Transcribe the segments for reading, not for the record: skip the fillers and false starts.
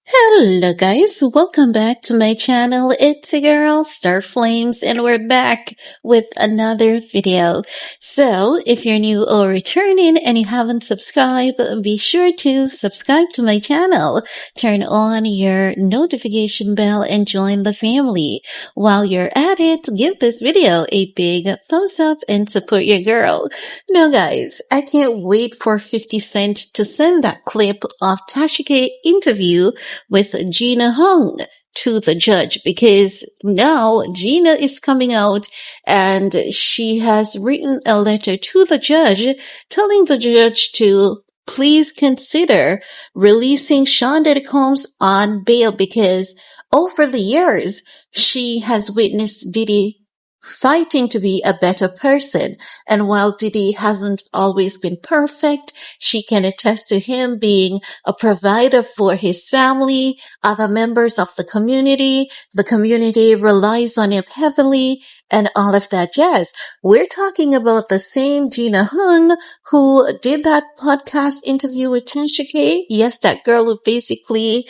Hello guys, welcome back to my channel. It's your girl Star Flames and we're back with another video. So if you're new or returning and you haven't subscribed, be sure to subscribe to my channel. Turn on your notification bell and join the family. While you're at it, give this video a big thumbs up and support your girl. Now guys, I can't wait for 50 Cent to send that clip of Tasha interview with Gina Hung to the judge, because now Gina is coming out and she has written a letter to the judge telling the judge to please consider releasing Sean Diddy Combs on bail, because over the years she has witnessed Diddy fighting to be a better person. And while Diddy hasn't always been perfect, she can attest to him being a provider for his family, other members of the community. The community relies on him heavily and all of that jazz. We're talking about the same Gina Hung who did that podcast interview with Tasha K. Yes, that girl who basically,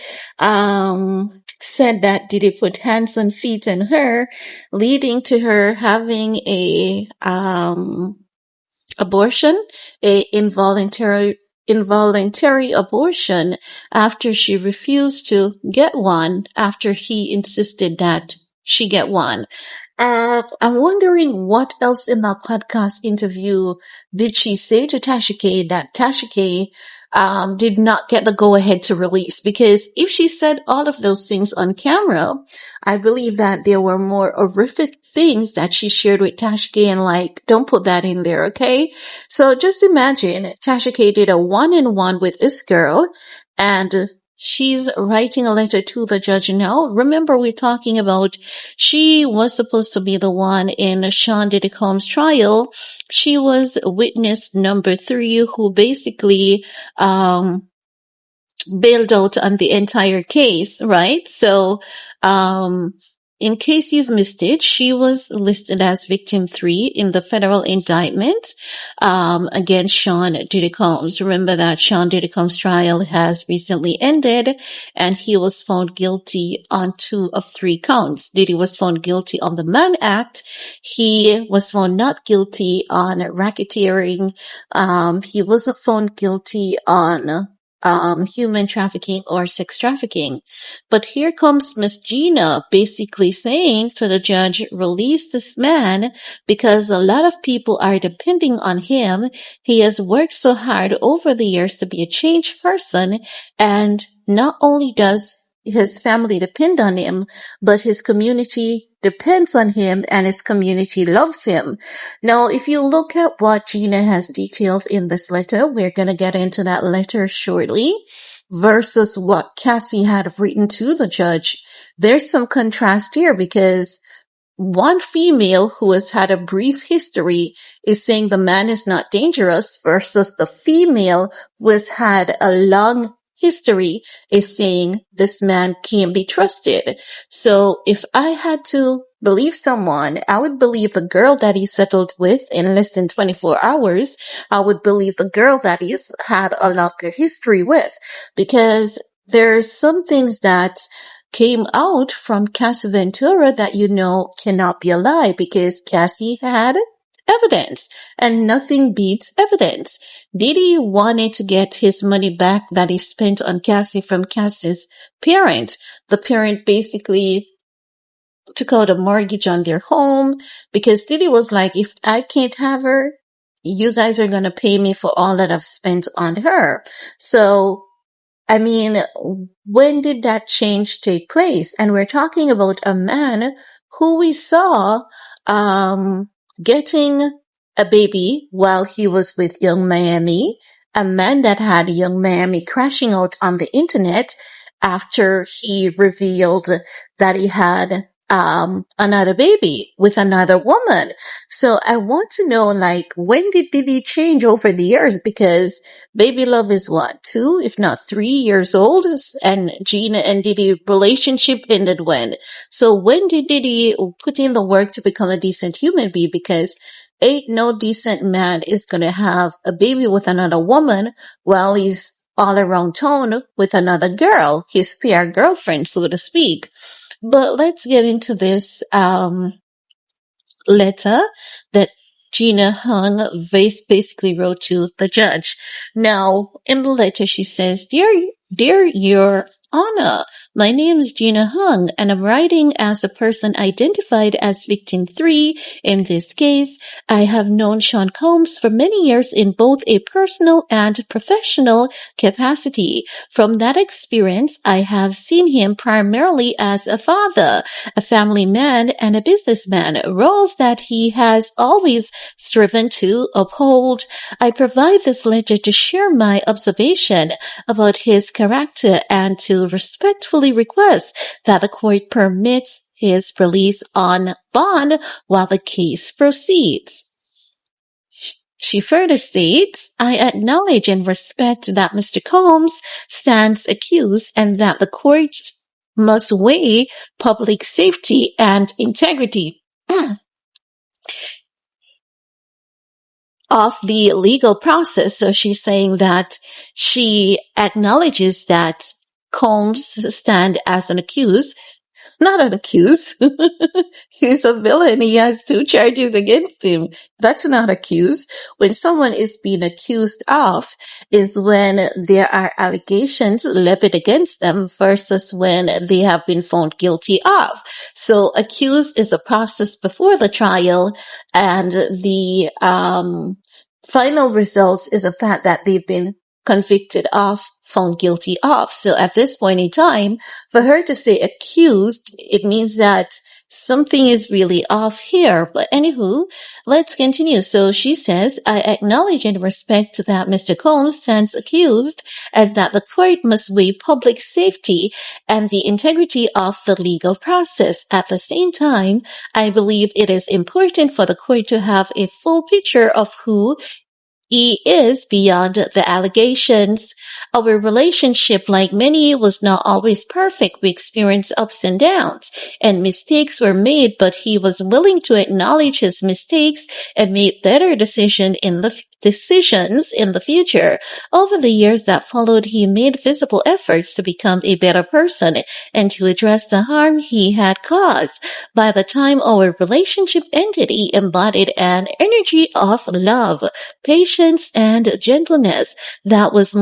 said that Diddy put hands and feet on her, leading to her having a abortion, a involuntary abortion, after she refused to get one, after he insisted that she get one. I'm wondering what else in that podcast interview did she say to Tasha K that Tasha K did not get the go ahead to release, because if she said all of those things on camera, I believe that there were more horrific things that she shared with Tasha K and like, don't put that in there, okay? So just imagine Tasha K did a 1-on-1 with this girl and she's writing a letter to the judge now. Remember, we're talking about she was supposed to be the one in Sean Diddy Combs' trial. She was witness number 3 who basically bailed out on the entire case, right? So, in case you've missed it, she was listed as victim 3 in the federal indictment, against Sean Diddy Combs. Remember that Sean Diddy Combs' trial has recently ended and he was found guilty on 2 of 3 counts. Diddy was found guilty on the Mann Act. He was found not guilty on racketeering. He wasn't found guilty on human trafficking or sex trafficking. But here comes Miss Gina basically saying to the judge, release this man because a lot of people are depending on him. He has worked so hard over the years to be a changed person, and not only does his family depend on him, but his community depends on him and his community loves him. Now, if you look at what Gina has detailed in this letter, we're going to get into that letter shortly, versus what Cassie had written to the judge. There's some contrast here, because one female who has had a brief history is saying the man is not dangerous, versus the female who has had a long history is saying this man can't be trusted. So if I had to believe someone, I would believe the girl that he settled with in less than 24 hours. I would believe the girl that he's had a longer history with, because there's some things that came out from Cassie Ventura that cannot be a lie, because Cassie had evidence, and nothing beats evidence. Diddy wanted to get his money back that he spent on Cassie from Cassie's parent. The parent basically took out a mortgage on their home, because Diddy was like, if I can't have her, you guys are going to pay me for all that I've spent on her. So, I mean, when did that change take place? And we're talking about a man who we saw, getting a baby while he was with Young Miami, a man that had Young Miami crashing out on the internet after he revealed that he had another baby with another woman. So I want to know, like, when did Diddy change over the years? Because Baby Love is what, 2, if not 3 years old? And Gina and Diddy relationship ended when? So when did Diddy put in the work to become a decent human being? Because Ain't no decent man is gonna have a baby with another woman while he's all around town with another girl, his spare girlfriend, so to speak. But let's get into this letter that Gina basically wrote to the judge. Now, in the letter, she says, Dear Your Honor, my name is Gina Hung, and I'm writing as a person identified as victim 3 in this case. I have known Sean Combs for many years in both a personal and professional capacity. From that experience, I have seen him primarily as a father, a family man, and a businessman, roles that he has always striven to uphold. I provide this letter to share my observation about his character and to respectfully request that the court permits his release on bond while the case proceeds. She further states, I acknowledge and respect that Mr. Combs stands accused and that the court must weigh public safety and integrity of the legal process. So she's saying that she acknowledges that Combs stand as an accused, not an accused. He's a villain. He has 2 charges against him. That's not accused. When someone is being accused of is when there are allegations levied against them versus when they have been found guilty of. So accused is a process before the trial, and the final results is a fact that they've been convicted of, found guilty of. So at this point in time, for her to say accused, it means that something is really off here. But anywho, let's continue. So she says, I acknowledge and respect that Mr. Combs stands accused and that the court must weigh public safety and the integrity of the legal process. At the same time, I believe it is important for the court to have a full picture of who he is beyond the allegations. Our relationship, like many, was not always perfect. We experienced ups and downs, and mistakes were made, but he was willing to acknowledge his mistakes and make better decisions in the future. Over the years that followed, he made visible efforts to become a better person and to address the harm he had caused. By the time our relationship ended, he embodied an energy of love, patience, and gentleness that was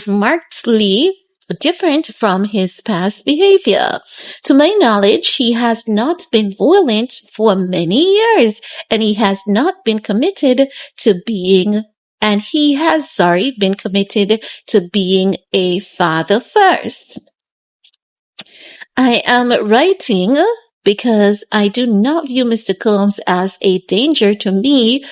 markedly different from his past behavior. To my knowledge, he has not been violent for many years, and he has not been committed to being been committed to being a father first. I am writing because I do not view Mr. Combs as a danger to me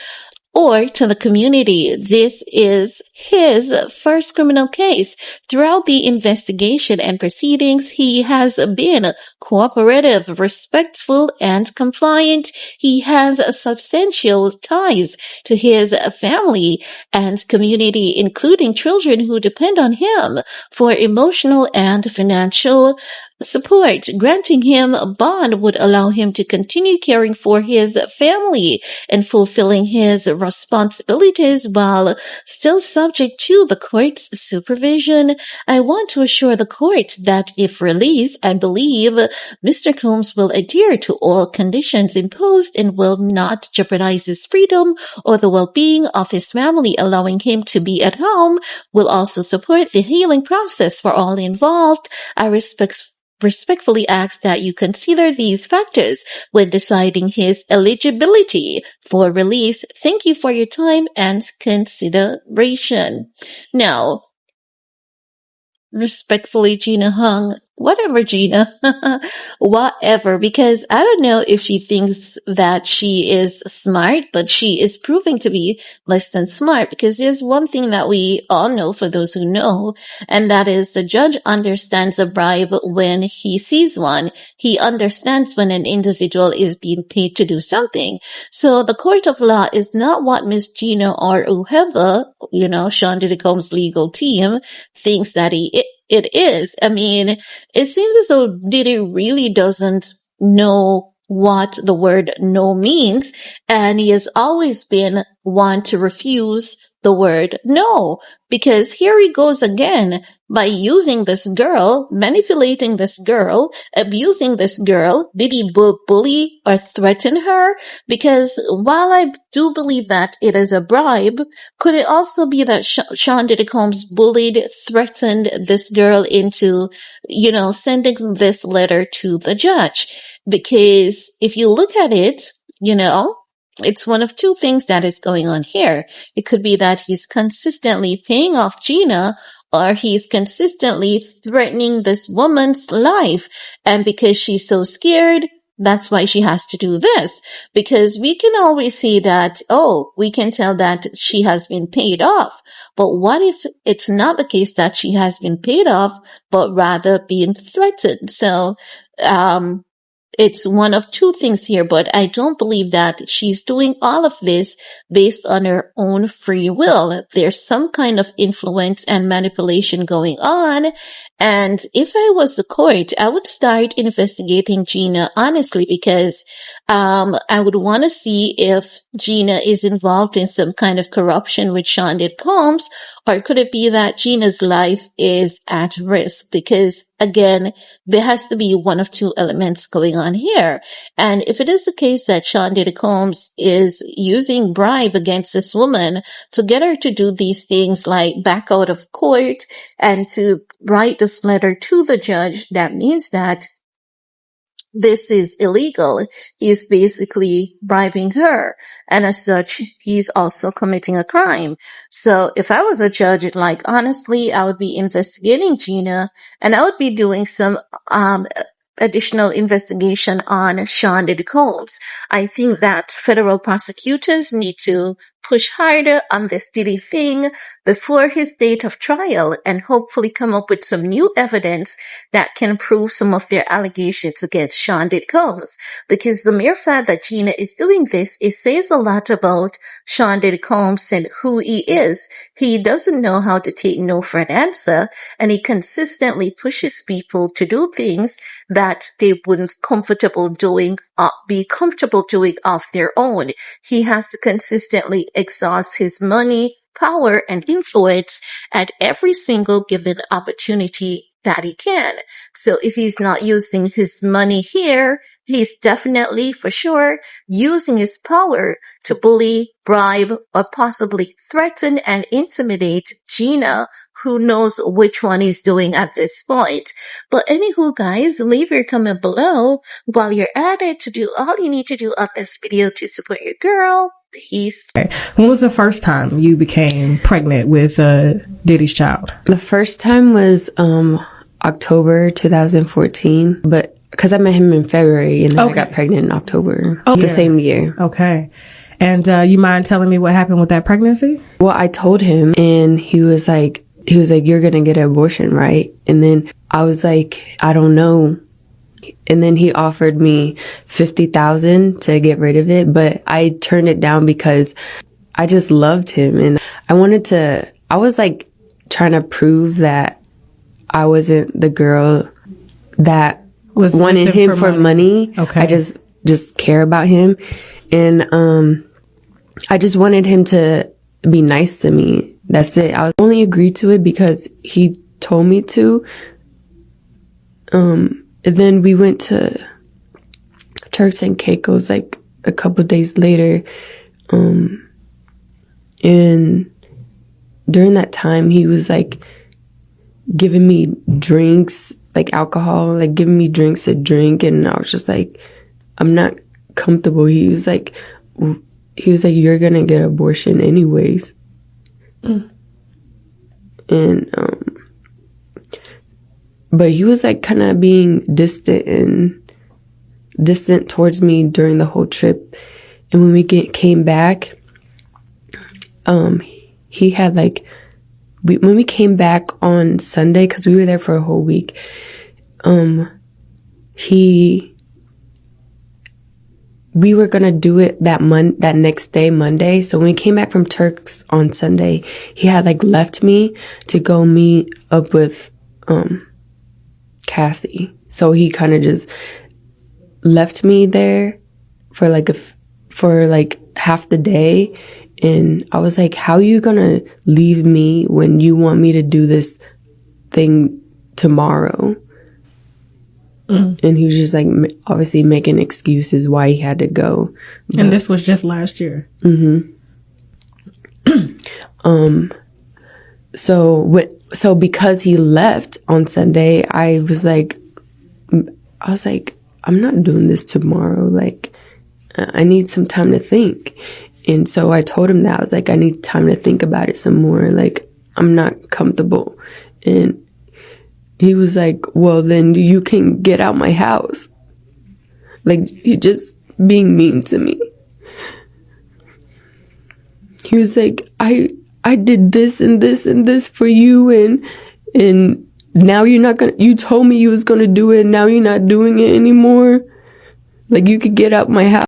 or to the community. This is his first criminal case. Throughout the investigation and proceedings, he has been cooperative, respectful, and compliant. He has substantial ties to his family and community, including children who depend on him for emotional and financial support. Granting him a bond would allow him to continue caring for his family and fulfilling his responsibilities while still subject to the court's supervision. I want to assure the court that if released, I believe Mr. Combs will adhere to all conditions imposed and will not jeopardize his freedom or the well-being of his family. Allowing him to be at home will also support the healing process for all involved. I respectfully ask that you consider these factors when deciding his eligibility for release. Thank you for your time and consideration. Now, respectfully, Gina Hung, whatever, Gina, whatever, because I don't know if she thinks that she is smart, but she is proving to be less than smart, because there's one thing that we all know, for those who know, and that is the judge understands a bribe when he sees one. He understands when an individual is being paid to do something. So the court of law is not what Miss Gina or whoever, Sean Diddy Combs' legal team thinks that it is. I mean, it seems as though Diddy really doesn't know what the word no means, and he has always been one to refuse the word no, because here he goes again by using this girl, manipulating this girl, abusing this girl. Did he bully or threaten her? Because while I do believe that it is a bribe, could it also be that Sean Diddy Combs bullied, threatened this girl into, sending this letter to the judge? Because if you look at it, it's one of two things that is going on here. It could be that he's consistently paying off Gina, or he's consistently threatening this woman's life. And because she's so scared, that's why she has to do this. Because we can always see that, we can tell that she has been paid off. But what if it's not the case that she has been paid off, but rather being threatened? So, it's one of two things here, but I don't believe that she's doing all of this based on her own free will. There's some kind of influence and manipulation going on. And if I was the court, I would start investigating Gina honestly, because I would want to see if Gina is involved in some kind of corruption with Sean Diddy Combs, or could it be that Gina's life is at risk? Because again, there has to be one of two elements going on here. And if it is the case that Sean Diddy Combs is using bribe against this woman to get her to do these things like back out of court and to write this letter to the judge, that means that this is illegal. He's basically bribing her. And as such, he's also committing a crime. So if I was a judge, honestly, I would be investigating Gina, and I would be doing some, additional investigation on Sean Diddy Combs. I think that federal prosecutors need to push harder on this Diddy thing before his date of trial, and hopefully come up with some new evidence that can prove some of their allegations against Sean Diddy Combs. Because the mere fact that Gina is doing this, it says a lot about Sean Diddy Combs and who he is. He doesn't know how to take no for an answer, and he consistently pushes people to do things that they wouldn't be comfortable doing of their own. He has to consistently exhaust his money, power, and influence at every single given opportunity that he can. So if he's not using his money here, he's definitely, for sure, using his power to bully, bribe, or possibly threaten and intimidate Gina, who knows which one he's doing at this point. But anywho, guys, leave your comment below. While you're at it, to do all you need to do on this video to support your girl. Peace. When was the first time you became pregnant with Diddy's child? The first time was October 2014, but because I met him in February and then I got pregnant in October the same year. Okay. And you mind telling me what happened with that pregnancy? Well, I told him, and he was like, you're going to get an abortion, right? And then I was like, I don't know. And then he offered me $50,000 to get rid of it, but I turned it down because I just loved him. And I was like trying to prove that I wasn't the girl that wanted him for money. Okay. I just care about him. And, I just wanted him to be nice to me. That's it. I only agreed to it because he told me to. And then we went to Turks and Caicos like a couple of days later. And during that time, he was like giving me drinks, like alcohol, like giving me drinks to drink. And I was just like, I'm not comfortable. He was like, you're going to get an abortion anyways. And, but he was like kind of being distant towards me during the whole trip. And when we came back, he had like, when we came back on Sunday, cause we were there for a whole week, we were going to do it that next day, Monday. So when we came back from Turks on Sunday, he had like left me to go meet up with, Cassie. So he kind of just left me there for like half the day. And I was like, how are you gonna leave me when you want me to do this thing tomorrow? And he was just like obviously making excuses why he had to go. And this was just last year. So because he left on Sunday, I was like, I'm not doing this tomorrow. Like, I need some time to think. And so I told him that. I was like, I need time to think about it some more. Like, I'm not comfortable. And he was like, well, then you can get out my house. Like, you're just being mean to me. He was like, I did this and this and this for you, and now you're not gonna, you told me you was gonna do it, and now you're not doing it anymore. Like, you could get out my house.